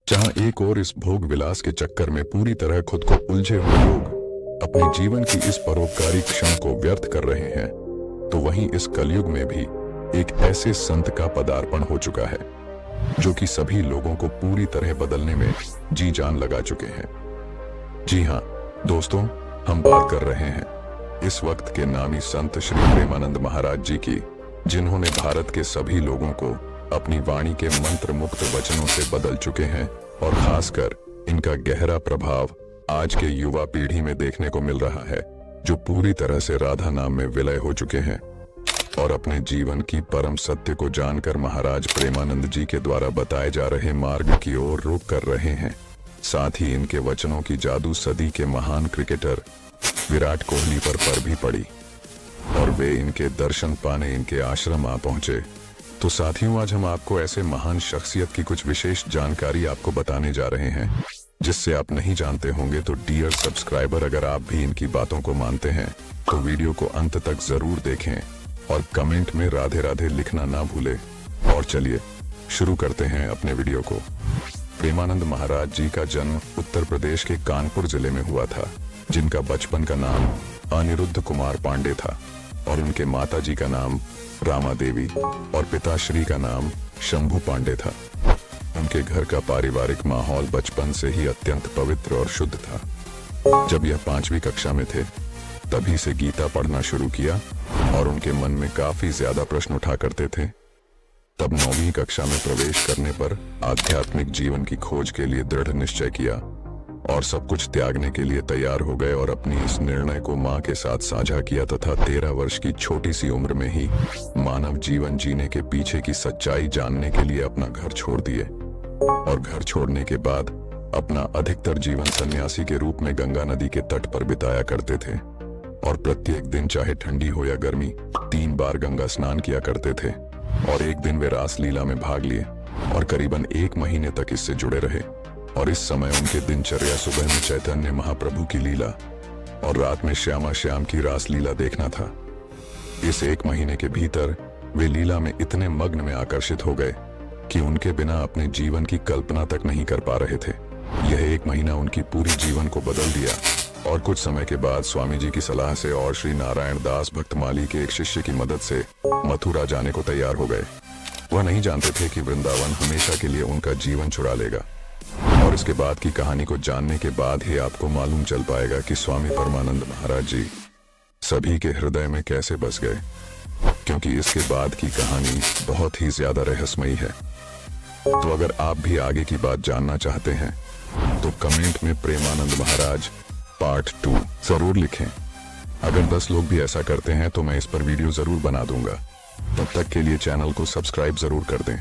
जहां एक और इस भोग विलास के चक्कर में पूरी तरह खुद को उलझे हुए लोग अपने जीवन की इस परोपकारी क्षण को व्यर्थ कर रहे हैं, तो वहीं इस कलयुग में भी एक ऐसे संत का पदार्पण हो चुका है जो कि सभी लोगों को पूरी तरह बदलने में जी जान लगा चुके हैं। जी हाँ दोस्तों, हम बात कर रहे हैं इस वक्त के नामी संत श्री प्रेमानंद महाराज जी की, जिन्होंने भारत के सभी लोगों को अपनी वाणी के मंत्र मुक्त वचनों से बदल चुके हैं और खासकर इनका गहरा प्रभाव आज के युवा पीढ़ी में देखने को मिल रहा है, जो पूरी तरह से राधा नाम में विलय हो चुके हैं और अपने जीवन की परम सत्य को जानकर महाराज प्रेमानंद जी के द्वारा बताए जा रहे मार्ग की ओर रुख कर रहे हैं। साथ ही इनके वचनों की जादू सदी के महान क्रिकेटर विराट कोहली पर भी पड़ी और वे इनके दर्शन पाने इनके आश्रम आ पहुंचे। तो साथियों, आज हम आपको ऐसे महान शख्सियत की कुछ विशेष जानकारी आपको बताने जा रहे हैं जिससे आप नहीं जानते होंगे। तो डियर सब्सक्राइबर, अगर आप भी इनकी बातों को मानते हैं तो वीडियो को अंत तक जरूर देखें और कमेंट में राधे राधे लिखना ना भूलें। और चलिए शुरू करते हैं अपने वीडियो को। प्रेमानंद महाराज जी का जन्म उत्तर प्रदेश के कानपुर जिले में हुआ था, जिनका बचपन का नाम अनिरुद्ध कुमार पांडे था और उनके माता जी का नाम रामा देवी और पिताश्री का नाम शंभू पांडे था। उनके घर का पारिवारिक माहौल बचपन से ही अत्यंत पवित्र और शुद्ध था। जब यह 5वीं कक्षा में थे तभी से गीता पढ़ना शुरू किया और उनके मन में काफी ज्यादा प्रश्न उठा करते थे। तब 9वीं कक्षा में प्रवेश करने पर आध्यात्मिक जीवन की खोज के लिए दृढ़ निश्चय किया और सब कुछ त्यागने के लिए तैयार हो गए और अपनी इस निर्णय को मां के साथ साझा किया तथा 13 वर्ष की छोटी सी उम्र में ही मानव जीवन जीने के पीछे की सच्चाई जानने के लिए अपना घर छोड़ दिए। और घर छोड़ने के बाद अपना अधिकतर जीवन सन्यासी के रूप में गंगा नदी के तट पर बिताया करते थे और प्रत्येक दिन चाहे ठंडी हो या गर्मी 3 बार गंगा स्नान किया करते थे। और एक दिन वे रास लीला में भाग लिए और करीबन 1 महीने तक इससे जुड़े रहे। और इस समय उनके दिनचर्या सुबह में चैतन्य महाप्रभु की लीला और रात में श्यामा श्याम की रास लीला देखना था। इस 1 महीने के भीतर वे लीला में इतने मग्न में आकर्षित हो गए कि उनके बिना अपने जीवन की कल्पना तक नहीं कर पा रहे थे। यह 1 महीना उनकी पूरी जीवन को बदल दिया और कुछ समय के बाद स्वामी जी की सलाह से और श्री नारायण दास भक्तमाली के एक शिष्य की मदद से मथुरा जाने को तैयार हो गए। वह नहीं जानते थे कि वृंदावन हमेशा के लिए उनका जीवन छुड़ा लेगा। और इसके बाद की कहानी को जानने के बाद ही आपको मालूम चल पाएगा कि स्वामी परमानंद महाराज जी सभी के हृदय में कैसे बस गए, क्योंकि इसके बाद की कहानी बहुत ही ज्यादा रहस्यमयी है। तो अगर आप भी आगे की बात जानना चाहते हैं तो कमेंट में प्रेमानंद महाराज पार्ट 2 जरूर लिखें। अगर 10 लोग भी ऐसा करते हैं तो मैं इस पर वीडियो जरूर बना दूंगा। तब तक के लिए चैनल को सब्सक्राइब जरूर कर दें।